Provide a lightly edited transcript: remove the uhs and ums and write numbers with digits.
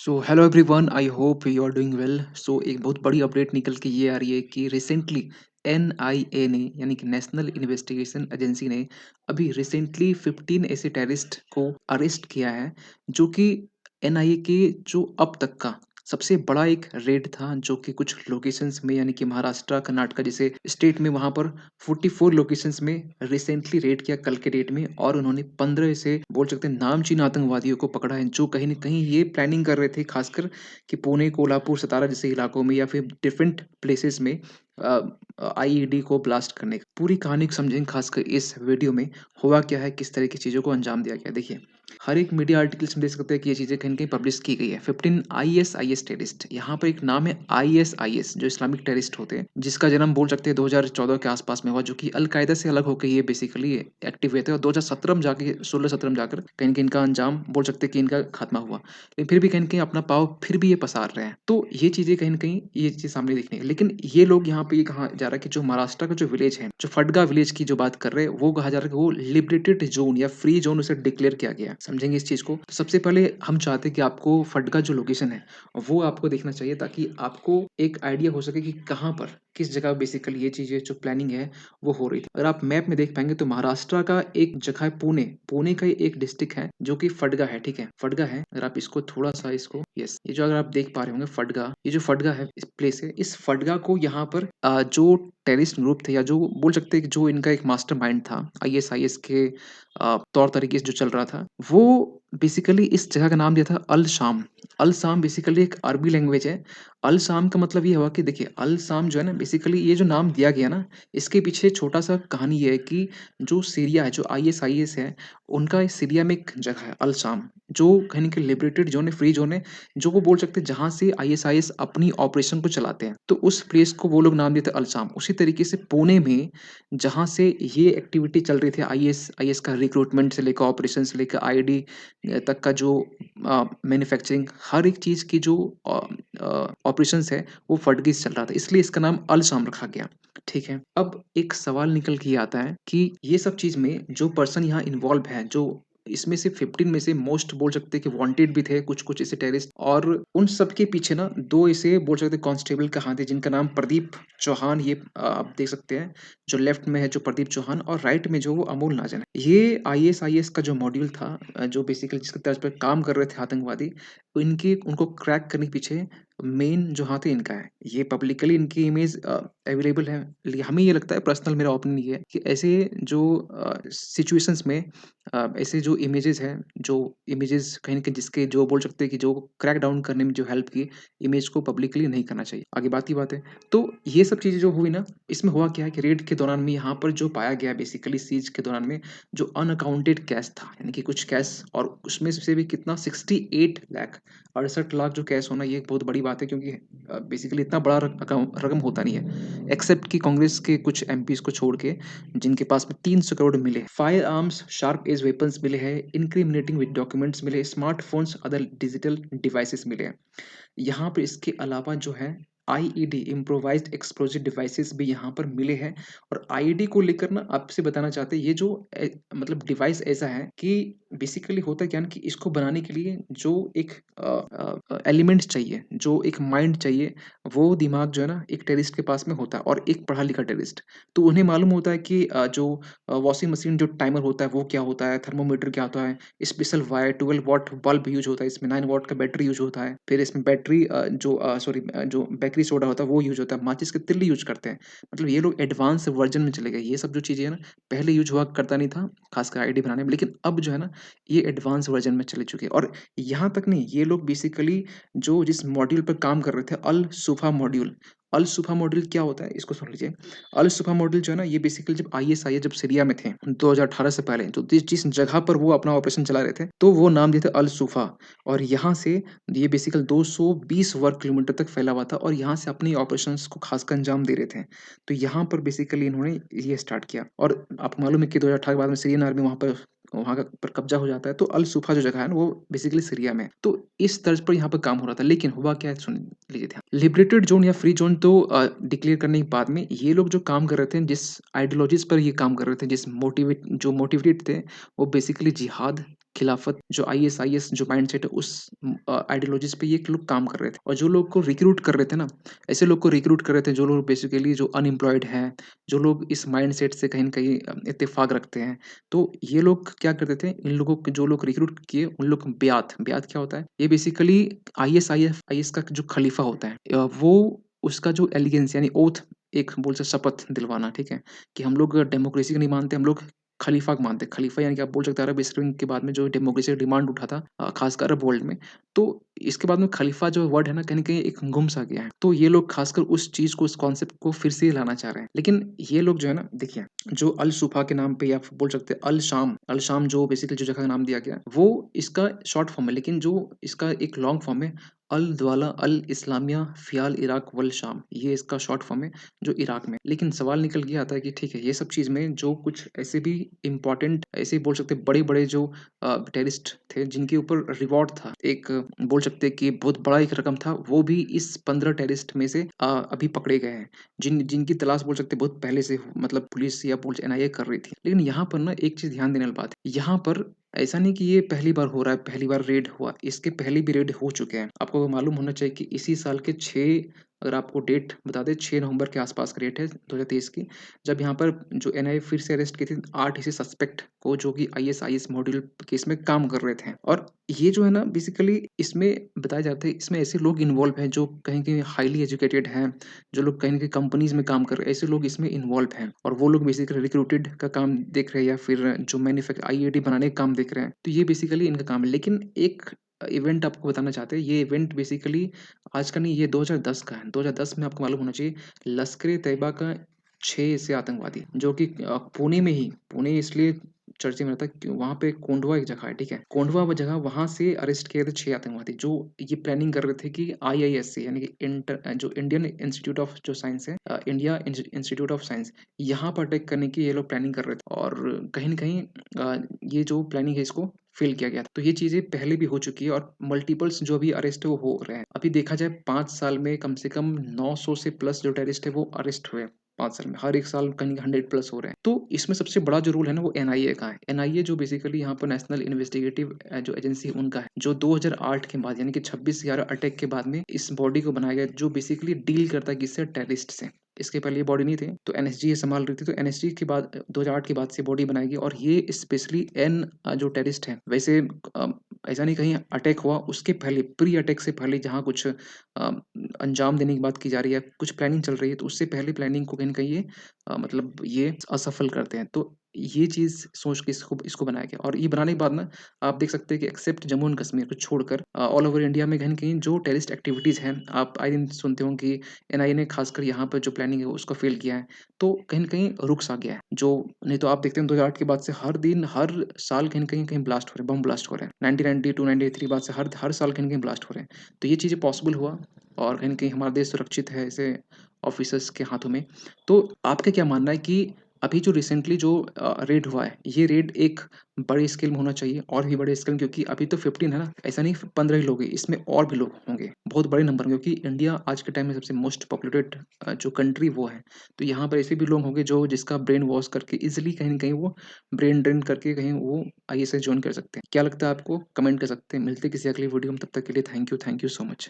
So hello everyone, I hope you are doing well. So एक बहुत बड़ी update निकल के ये आ रही है कि रिसेंटली एनआईए ने यानी कि नेशनल इन्वेस्टिगेशन एजेंसी ने अभी रिसेंटली 15 ऐसे टेररिस्ट को अरेस्ट किया है, जो कि एनआईए के जो अब तक का सबसे बड़ा एक रेड था, जो कि कुछ लोकेशंस में यानी कि महाराष्ट्र कर्नाटका जैसे स्टेट में वहां पर 44 लोकेशंस में रिसेंटली रेड किया कल के डेट में। और उन्होंने 15 से बोल सकते हैं नामचीन आतंकवादियों को पकड़ा है, जो कहीं न कहीं ये प्लानिंग कर रहे थे खासकर कि पुणे, कोल्हापुर, सतारा जैसे इलाकों में या फिर डिफरेंट प्लेसेस में आईईडी को ब्लास्ट करने का। पूरी कहानी को समझेंगे खासकर इस वीडियो में। हुआ क्या है, किस तरह की चीज़ों को अंजाम दिया गया। देखिए, हर एक मीडिया आर्टिकल्स में देख सकते हैं कि ये चीज़ें कहीं न कहीं पब्लिश की गई है। 15 आईएसआईएस टेररिस्ट, यहाँ पर एक नाम है आईएसआईएस जो इस्लामिक टेररिस्ट होते हैं, जिसका जन्म बोल सकते हैं 2014 के आस-पास में हुआ, जो कि अल-कायदा से अलग होके ये बेसिकली एक्टिव हुए थे और 2017 में जाके 16-17 में जाकर कहीं न कहीं इनका अंजाम बोल सकते हैं कि इनका खात्मा हुआ। लेकिन फिर भी कहीं न कहीं अपना पाँव फिर भी ये पसार रहे हैं। तो ये चीज़ें कहीं न कहीं ये चीज़ सामने दिखने लेकिन ये लोग यहाँ पे ये कहा जा रहा है कि जो महाराष्ट्र का जो विलेज है, जो फडगा विलेज की जो बात कर रहे हैं, वो कहा जा रहा है कि वो लिबरेटेड ज़ोन या फ्री ज़ोन उसे डिक्लेयर किया गया है। समझेंगे इस चीज़ को? तो सबसे पहले हम चाहते हैं कि आपको फडगा जो लोकेशन है, वो आपको देखना चाहिए ताकि आपको एक आइडिया हो सके कि कहाँ पर, किस जगह बेसिकली ये चीज़ें जो प्लानिंग है, वो हो रही थी। अगर आप मैप में देख पाएँगे तो महाराष्ट्र का एक जगह है पुणे, पुणे का ही एक डिस्ट्रिक्ट है जो कि फडगा है, ठीक है? फडगा है, अगर आप इसको थोड़ा-सा इसको यस, ये जो अगर आप देख पा रहे होंगे फडगा, ये जो फडगा है, इस प्लेस है, इस फडगा को यहाँ पर जो टेररिस्ट ग्रुप थे या जो बोल सकते हैं कि जो इनका एक मास्टरमाइंड था, आईएसआईएस के तौर तरीके से जो चल रहा था, वो बेसिकली इस जगह का नाम दिया था अल शाम। अल शाम बेसिकली एक अरबी लैंग्वेज है। अल शाम का मतलब ये हुआ कि देखिए, अल शाम जो है ना, बेसिकली ये जो नाम दिया गया ना, इसके पीछे छोटा-सा कहानी ये है कि जो सीरिया है, जो आईएसआईएस है, उनका इस सीरिया में एक जगह है अल शाम, जो कहीं न कहीं लिबरेटेड ज़ोन है, फ्री ज़ोन है, जो वो बोल सकते हैं जहाँ से आईएसआईएस अपनी ऑपरेशन को चलाते हैं। तो उस प्लेस को वो लोग नाम देते हैं अल शाम। उसी तरीके से पुणे में जहाँ से ये एक्टिविटी चल रही थी, आईएसआईएस का रिक्रूटमेंट से लेकर ऑपरेशन से लेकर आईडी तक का जो मैन्युफैक्चरिंग, हर एक चीज़ की जो ऑपरेशंस है, वो फडगी से चल रहा था। इसलिए इसका नाम अल शाम रखा गया। ठीक है। अब एक सवाल निकल के ये आता है कि ये सब चीज़ में जो पर्सन यहाँ इन्वॉल्व है, जो इसमें से 15 में से मोस्ट बोल सकते हैं कि वांटेड भी थे कुछ-कुछ ऐसे टेररिस्ट, और उन सब के पीछे ना 2 ऐसे बोल सकते हैं कांस्टेबल का हाथ है, जिनका नाम प्रदीप चौहान, ये आप देख सकते हैं। जो लेफ्ट में है जो प्रदीप चौहान और राइट में जो वो अमोल नाजन है। ये आईएसआईएस का जो मॉड्यूल था, जो बेसिकली जिसके तर्ज पर काम कर रहे थे आतंकवादी, इनकी उनको क्रैक करने के पीछे मेन जो हाथ है इनका है। ये पब्लिकली इनकी इमेज अवेलेबल है। हमें ये लगता है, पर्सनल मेरा ओपिनियन ये है कि ऐसे जो सिचुएशंस में ऐसे जो इमेजेस हैं, जो इमेजेस कहीं न कहीं जिसके जो बोल सकते हैं कि जो क्रैक डाउन करने में जो हेल्प की, इमेज को पब्लिकली नहीं करना चाहिए। आगे बात ही बात है। तो ये सब चीज़ें जो हुई ना, इसमें हुआ क्या है कि रेड के दौरान में यहाँ पर जो पाया गया बेसिकली सीज के दौरान में, जो अनअकाउंटेड कैश था, यानी कि कुछ कैश, और उसमें से भी कितना 68 लाख, 68 लाख जो कैश होना, ये एक बहुत बड़ी बात है, क्योंकि बेसिकली इतना बड़ा रकम होता नहीं है, एक्सेप्ट कि कांग्रेस के कुछ एमपीज़ को छोड़ के, जिनके पास में 300 करोड़ मिले। Firearms, sharp edge weapons मिले हैं, इंक्रिमिनेटिंग विद डॉक्यूमेंट्स मिले, स्मार्टफ़ोन्स, अदर डिजिटल डिवाइसेस मिले हैं। यहाँ पे इसके अलावा जो है आईईडी, इम्प्रोवाइज्ड एक्सप्लोजिव डिवाइसेस भी यहाँ पर मिले हैं। और आईईडी को लेकर ना आपसे बताना चाहते हैं, ये जो मतलब डिवाइस ऐसा है कि बेसिकली होता क्या है ना, कि इसको बनाने के लिए जो एक एलिमेंट्स चाहिए, जो एक माइंड चाहिए, वो दिमाग जो है ना एक टेररिस्ट के पास में होता है, और एक पढ़ा लिखा टेररिस्ट। तो उन्हें मालूम होता है कि जो वॉशिंग मशीन जो टाइमर होता है वो क्या होता है, थर्मोमीटर क्या होता है, special wire 12 what bulb use होता है, इसमें 9 वॉट का बैटरी यूज़ होता है। फिर इसमें बैटरी जो बेकिंग सोडा होता है वो यूज़ होता है, माचिस के तिल्ली यूज़ करते हैं। मतलब ये लोग एडवांस वर्ज़न में चले गए। ये सब जो चीज़ें हैं ना, पहले यूज़ हुआ करता नहीं था, ख़ासकर आईडी बनाने में, लेकिन अब जो है ना, ये एडवांस वर्ज़न में चले चुके हैं। और यहाँ तक नहीं, ये लोग बेसिकली जो जिस मॉड्यूल पर काम कर रहे थे, अल सुफ़ा मॉड्यूल। अल सुफ़ा मॉड्यूल क्या होता है, इसको सुन लीजिए। अल सुफ़ा मॉड्यूल जो है ना, ये बेसिकली जब आईएसआईएस जब सीरिया में थे 2018 से पहले, तो जिस जिस जगह पर वो अपना ऑपरेशन चला रहे थे, तो वो नाम दिए थे अल सुफ़ा। और यहाँ से ये बेसिकली 220 वर्ग किलोमीटर तक फैला हुआ था, और यहाँ से अपनी ऑपरेशंस को खासकर अंजाम दे रहे थे। तो यहाँ पर बेसिकली इन्होंने ये स्टार्ट किया। और आपको मालूम है कि 2018 के बाद में सीरियन आर्मी वहाँ का पर कब्जा हो जाता है, तो अल सुफ़ा जो जगह है ना, वो बेसिकली सीरिया में है। तो इस तर्ज पर यहाँ पे काम हो रहा था, लेकिन हुआ क्या है, सुन लीजिए ध्यान। लिबरेटेड ज़ोन या फ्री ज़ोन तो डिक्लेयर करने के बाद में ये लोग जो काम कर रहे थे, जिस आइडियोलॉजीज़ पर ये काम कर रहे थे, जिस मोटिवेटेड थे, वो बेसिकली जिहाद, खिलाफत जो आईएसआईएस जो माइंडसेट है उस आइडियोलॉजीज़ पे ये लोग काम कर रहे थे। और जो लोग को रिक्रूट कर रहे थे ना, ऐसे लोग को रिक्रूट कर रहे थे जो लोग बेसिकली जो अनएम्प्लॉयड हैं, जो लोग इस माइंडसेट से कहीं न कहीं इत्तेफ़ाक रखते हैं। तो ये लोग क्या करते थे, इन लोगों को जो लोग रिक्रूट किए उन लोग को ब्यात ब्यात क्या होता है? ये बेसिकली आईएस का जो खलीफा होता है वो उसका जो एलिगेंस यानी ओथ एक बोल से शपथ दिलवाना, ठीक है? कि हम लोग डेमोक्रेसी को नहीं मानते, हम लोग खलीफा को मानते हैं। खलीफा यानी कि आप बोल सकते हैं अरब स्प्रिंग के बाद में जो डेमोक्रेसी का डिमांड उठा था ख़ासकर अरब वर्ल्ड में, तो इसके बाद में खलीफा जो वर्ड है ना कहीं न कहीं एक गुम-सा गया है। तो ये लोग ख़ासकर उस चीज़ को, उस कॉन्सेप्ट को फिर से लाना चाह रहे हैं। लेकिन ये लोग जो है ना देखिए, जो अल-सुफ़ा के नाम पे या आप बोल सकते हैं अल-शाम जो बेसिकली जो जगह का नाम दिया गया, वो इसका शॉर्ट फॉर्म है, लेकिन जो इसका एक लॉन्ग फॉर्म है अल-द्वाला अल-इस्लामिया फ़ियाल इराक वल शाम, ये इसका शॉर्ट फॉर्म है जो इराक में। लेकिन सवाल निकल के आता है कि ठीक है, ये सब चीज़ में जो कुछ ऐसे भी इम्पोर्टेंट ऐसे बोल सकते हैं बड़े-बड़े जो टेररिस्ट थे जिनके ऊपर रिवॉर्ड था, एक बोल सकते हैं कि बहुत बड़ा एक रकम था, वो भी इस 15 टेररिस्ट में से अभी पकड़े गए हैं। जिनकी तलाश बोल सकते हैं बहुत पहले से मतलब पुलिस या पुलिस एनआईए कर रही थी। लेकिन यहाँ पर ना एक चीज़ ध्यान देने वाली बात है, यहाँ पर ऐसा नहीं कि ये पहली बार हो रहा है, पहली बार रेड हुआ, इसके पहले भी रेड हो चुके हैं। आपको मालूम होना चाहिए कि इसी साल के 6 अगर आपको डेट बता दें 6 नवंबर के आस-पास का डेट है 2023 की, जब यहाँ पर जो एनआईए फिर से अरेस्ट की थी 8 ऐसे सस्पेक्ट को जो कि आईएसआईएस मॉड्यूल केस में काम कर रहे थे। और ये जो है ना बेसिकली इसमें बताया जाता है इसमें ऐसे लोग इन्वॉल्व हैं जो कहीं-कहीं हाइली एजुकेटेड हैं, जो लोग कहीं न कहीं कंपनीज़ में काम कर रहे हैं, ऐसे लोग इसमें इन्वॉल्व हैं। और वो लोग बेसिकली रिक्रूटेड का काम देख रहे हैं या फिर जो आईआईटी बनाने का काम देख रहे हैं। तो ये बेसिकली इनका काम है। लेकिन एक इवेंट आपको बताना चाहते हैं, ये इवेंट बेसिकली आज का नहीं, ये 2010 का है। 2010 में आपको मालूम होना चाहिए लश्कर-ए-तैयबा का 6 ऐसे आतंकवादी जो कि पुणे में ही, पुणे इसलिए चर्चे में रहता है कि वहाँ पे कोंढवा एक जगह है, ठीक है? कोंढवा वो जगह वहाँ से अरेस्ट किए थे 6 आतंकवादी जो ये प्लानिंग कर रहे थे कि आईआईएससी यानी कि जो इंडियन इंस्टीट्यूट ऑफ जो साइंस है इंडिया इंस्टीट्यूट ऑफ साइंस, यहाँ पर अटैक करने की ये लोग प्लानिंग कर रहे थे। और कहीं न कहीं ये जो प्लानिंग है इसको फ़ेल किया गया था। तो ये चीज़ें पहले भी हो चुकी है और मल्टीपल्स जो अभी अरेस्ट है वो हो रहे हैं। अभी देखा जाए 5 साल में कम से कम 900 से प्लस जो टेररिस्ट है वो अरेस्ट हुए हैं 5 साल में। हर 1 साल कहीं 100 प्लस हो रहे हैं। तो इसमें सबसे बड़ा जो रोल है ना वो एनआईए का है। एनआईए जो बेसिकली यहाँ पर नेशनल इन्वेस्टिगेटिव जो एजेंसी है उनका है। जो 2008 के बाद यानी कि 26/11 अटैक के बाद में इस बॉडी को बनाया गया जो बेसिकली डील करता है किससे? टेररिस्ट से। इसके पहले ये बॉडी नहीं थी, तो एनएसजी ये सँभाल रही थी, तो एनएसजी के बाद 2008 के बाद से बॉडी बनाई गई और ये स्पेशली जो टेररिस्ट हैं, वैसे ऐसा नहीं कहीं अटैक हुआ उसके पहले प्री अटैक से पहले जहाँ कुछ अंजाम देने की बात की जा रही है, कुछ प्लानिंग चल रही है, तो उससे पहले प्लानिंग को कहीं न कहीं ये मतलब ये असफल करते हैं। तो ये चीज़ सोच के इसको इसको बनाया गया और ये बनाने के बाद ना आप देख सकते हैं कि एक्सेप्ट जम्मू एंड कश्मीर को छोड़कर ऑल ओवर इंडिया में कहीं न कहीं जो टेररिस्ट एक्टिविटीज़ हैं, आप आए दिन सुनते होंगे कि एनआईए ने खासकर यहाँ पर जो प्लानिंग है उसको फ़ेल किया है। तो कहीं न कहीं रुक-सा गया है। जो नहीं तो आप देखते हैं 2008 के बाद से हर दिन, हर साल कहीं न कहीं ब्लास्ट हो रहे हैं, बम ब्लास्ट हो रहे हैं। 1992-93 बाद से हर हर साल कहीं न कहीं ब्लास्ट हो रहे हैं। तो ये चीज़ें पॉसिबल हुआ और कहीं न कहीं हमारा देश सुरक्षित है ऐसे ऑफ़िसर्स के हाथों में। तो आपका क्या मानना है कि अभी जो रिसेंटली जो रेड हुआ है, ये रेड एक बड़े स्केल में होना चाहिए और भी बड़े स्केल में क्योंकि अभी तो 15 है ना, ऐसा नहीं 15 ही लोग हैं, इसमें और भी लोग होंगे। बहुत बड़े नंबर में क्योंकि इंडिया आज के टाइम में सबसे मोस्ट पॉपुलेटेड जो कंट्री वो है। तो यहाँ पर ऐसे भी लोग होंगे जो जिसका ब्रेन वॉश करके ईज़िली कहीं न कहीं वो ब्रेन ड्रेन करके कहीं वो आईएसआई जॉइन कर सकते हैं। क्या लगता है आपको? कमेंट कर सकते हैं। मिलते हैं किसी अगली वीडियो में, तब तक के लिए थैंक यू सो मच।